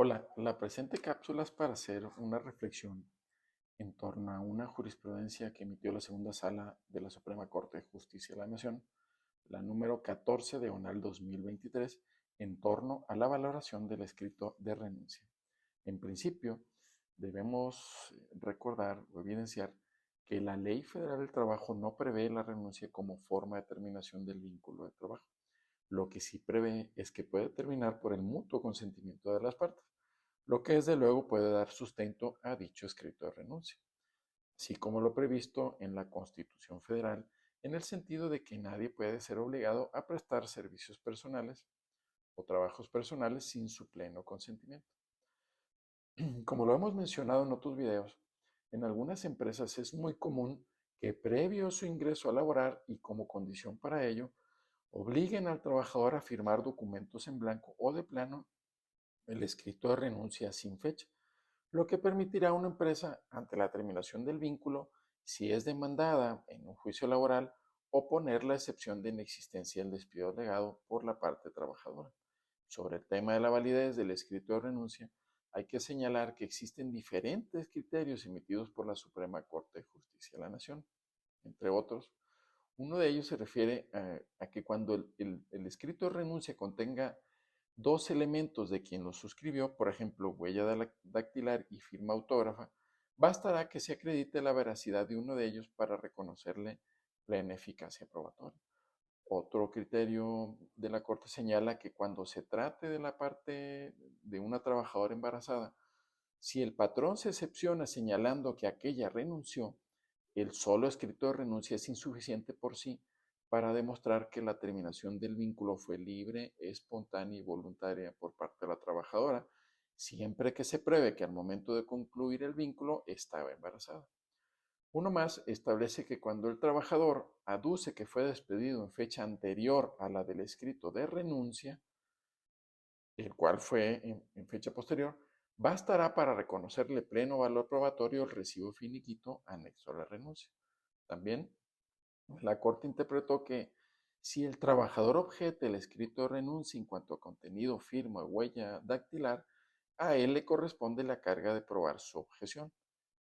Hola, la presente cápsula es para hacer una reflexión en torno a una jurisprudencia que emitió la segunda sala de la Suprema Corte de Justicia de la Nación, la número 14 diagonal 2023, en torno a la valoración del escrito de renuncia. En principio, debemos recordar o evidenciar que la Ley Federal del Trabajo no prevé la renuncia como forma de terminación del vínculo de trabajo. Lo que sí prevé es que puede terminar por el mutuo consentimiento de las partes, lo que desde luego puede dar sustento a dicho escrito de renuncia, así como lo previsto en la Constitución Federal, en el sentido de que nadie puede ser obligado a prestar servicios personales o trabajos personales sin su pleno consentimiento. Como lo hemos mencionado en otros videos, en algunas empresas es muy común que previo a su ingreso a laborar y como condición para ello, obliguen al trabajador a firmar documentos en blanco o de plano el escrito de renuncia sin fecha, lo que permitirá a una empresa, ante la terminación del vínculo, si es demandada en un juicio laboral, oponer la excepción de inexistencia del despido alegado por la parte trabajadora. Sobre el tema de la validez del escrito de renuncia, hay que señalar que existen diferentes criterios emitidos por la Suprema Corte de Justicia de la Nación, entre otros. Uno de ellos se refiere a que cuando el escrito de renuncia contenga dos elementos de quien lo suscribió, por ejemplo, huella dactilar y firma autógrafa, bastará que se acredite la veracidad de uno de ellos para reconocerle plena eficacia probatoria. Otro criterio de la Corte señala que cuando se trate de la parte de una trabajadora embarazada, si el patrón se excepciona señalando que aquella renunció, el solo escrito de renuncia es insuficiente por sí para demostrar que la terminación del vínculo fue libre, espontánea y voluntaria por parte de la trabajadora, siempre que se pruebe que al momento de concluir el vínculo estaba embarazada. Uno más establece que cuando el trabajador aduce que fue despedido en fecha anterior a la del escrito de renuncia, el cual fue en fecha posterior, bastará para reconocerle pleno valor probatorio el recibo finiquito anexo a la renuncia. También la Corte interpretó que si el trabajador objete el escrito de renuncia en cuanto a contenido, firma o huella dactilar, a él le corresponde la carga de probar su objeción.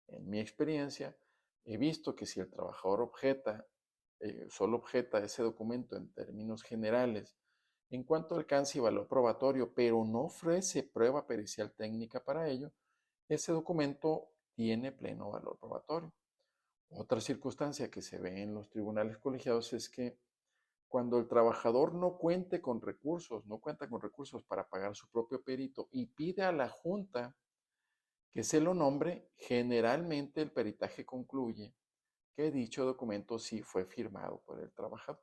En mi experiencia, he visto que si el trabajador solo objeta ese documento en términos generales, en cuanto al alcance y valor probatorio, pero no ofrece prueba pericial técnica para ello, ese documento tiene pleno valor probatorio. Otra circunstancia que se ve en los tribunales colegiados es que cuando el trabajador no cuenta con recursos para pagar su propio perito y pide a la Junta que se lo nombre, generalmente el peritaje concluye que dicho documento sí fue firmado por el trabajador.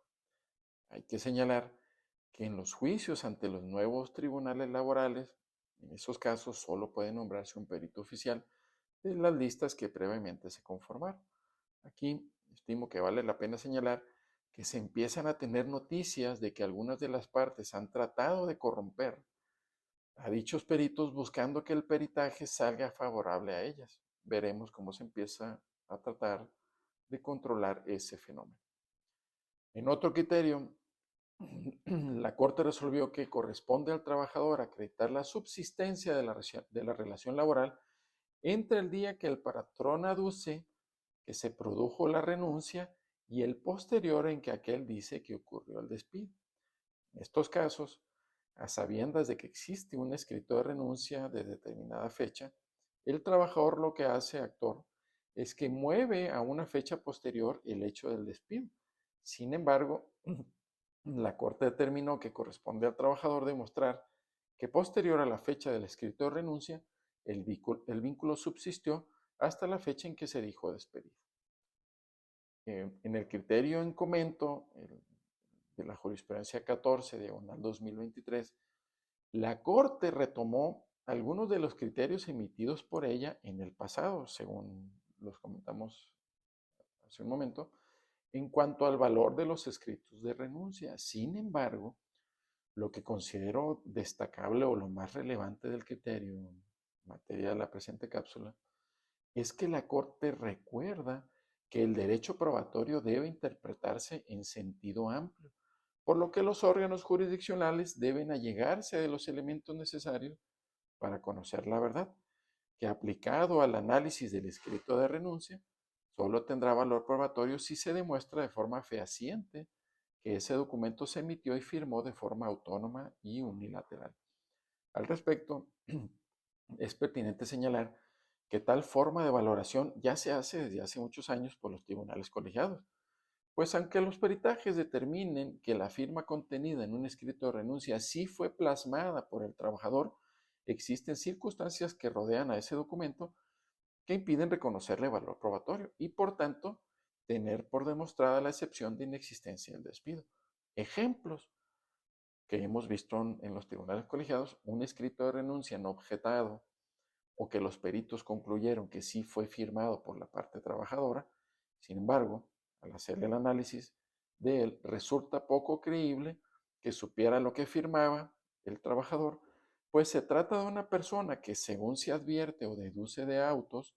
Hay que señalar que en los juicios ante los nuevos tribunales laborales, en esos casos solo puede nombrarse un perito oficial de las listas que previamente se conformaron. Aquí estimo que vale la pena señalar que se empiezan a tener noticias de que algunas de las partes han tratado de corromper a dichos peritos buscando que el peritaje salga favorable a ellas. Veremos cómo se empieza a tratar de controlar ese fenómeno. En otro criterio, la Corte resolvió que corresponde al trabajador acreditar la subsistencia de la relación laboral entre el día que el patrón aduce que se produjo la renuncia y el posterior en que aquel dice que ocurrió el despido. En estos casos, a sabiendas de que existe un escrito de renuncia de determinada fecha, el trabajador lo que hace, actor, es que mueve a una fecha posterior el hecho del despido. Sin embargo, la Corte determinó que corresponde al trabajador demostrar que posterior a la fecha del escrito de renuncia, el vínculo subsistió hasta la fecha en que se dijo despedido. En el criterio en comento de la jurisprudencia 14, diagonal 2023, la Corte retomó algunos de los criterios emitidos por ella en el pasado, según los comentamos hace un momento, en cuanto al valor de los escritos de renuncia. Sin embargo, lo que considero destacable o lo más relevante del criterio en materia de la presente cápsula es que la Corte recuerda que el derecho probatorio debe interpretarse en sentido amplio, por lo que los órganos jurisdiccionales deben allegarse de los elementos necesarios para conocer la verdad, que aplicado al análisis del escrito de renuncia, solo tendrá valor probatorio si se demuestra de forma fehaciente que ese documento se emitió y firmó de forma autónoma y unilateral. Al respecto, es pertinente señalar que tal forma de valoración ya se hace desde hace muchos años por los tribunales colegiados, pues aunque los peritajes determinen que la firma contenida en un escrito de renuncia sí fue plasmada por el trabajador, existen circunstancias que rodean a ese documento que impiden reconocerle valor probatorio y, por tanto, tener por demostrada la excepción de inexistencia del despido. Ejemplos que hemos visto en los tribunales colegiados: un escrito de renuncia no objetado o que los peritos concluyeron que sí fue firmado por la parte trabajadora. Sin embargo, al hacer el análisis de él, resulta poco creíble que supiera lo que firmaba el trabajador, pues se trata de una persona que, según se advierte o deduce de autos,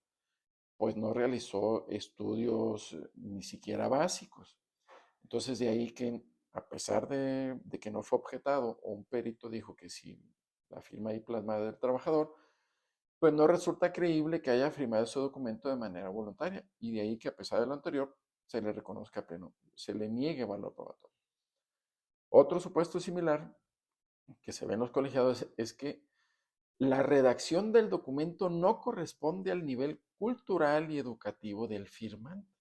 pues no realizó estudios ni siquiera básicos. Entonces, de ahí que, a pesar de que no fue objetado, o un perito dijo que sí, la firma ahí plasmada del trabajador, pues no resulta creíble que haya firmado ese documento de manera voluntaria, y de ahí que, a pesar de lo anterior, se le reconozca pleno, se le niegue valor probatorio. Otro supuesto similar que se ve en los colegiados es que la redacción del documento no corresponde al nivel cultural y educativo del firmante.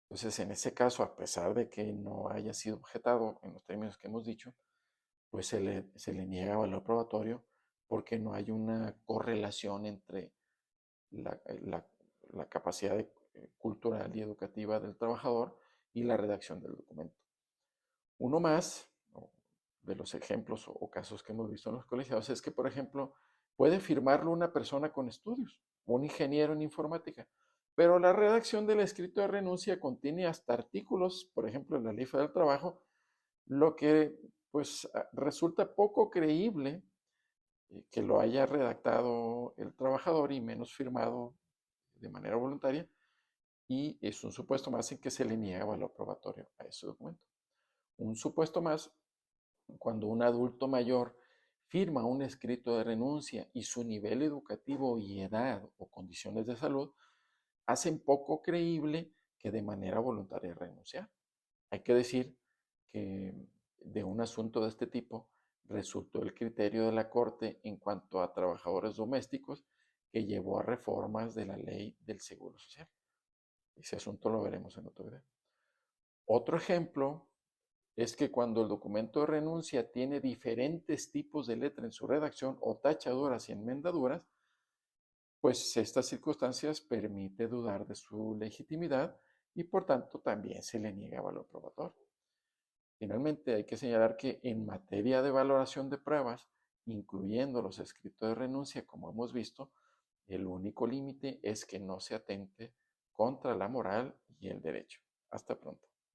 Entonces, en ese caso, a pesar de que no haya sido objetado en los términos que hemos dicho, pues se le niega valor probatorio porque no hay una correlación entre la, la- la capacidad cultural y educativa del trabajador y la redacción del documento. Uno más de los ejemplos o casos que hemos visto en los colegiados es que, por ejemplo, puede firmarlo una persona con estudios, un ingeniero en informática, pero la redacción del escrito de renuncia contiene hasta artículos, por ejemplo, en la Ley Federal del Trabajo, lo que pues resulta poco creíble que lo haya redactado el trabajador y menos firmado de manera voluntaria, y es un supuesto más en que se le niega valor probatorio a ese documento. Un supuesto más, cuando un adulto mayor firma un escrito de renuncia y su nivel educativo y edad o condiciones de salud hacen poco creíble que de manera voluntaria renunciar. Hay que decir que de un asunto de este tipo resultó el criterio de la Corte en cuanto a trabajadores domésticos, que llevó a reformas de la ley del Seguro Social. Ese asunto lo veremos en otro video. Otro ejemplo es que cuando el documento de renuncia tiene diferentes tipos de letra en su redacción o tachaduras y enmendaduras, pues estas circunstancias permite dudar de su legitimidad y, por tanto, también se le niega valor probatorio. Finalmente, hay que señalar que en materia de valoración de pruebas, incluyendo los escritos de renuncia, como hemos visto, el único límite es que no se atente contra la moral y el derecho. Hasta pronto.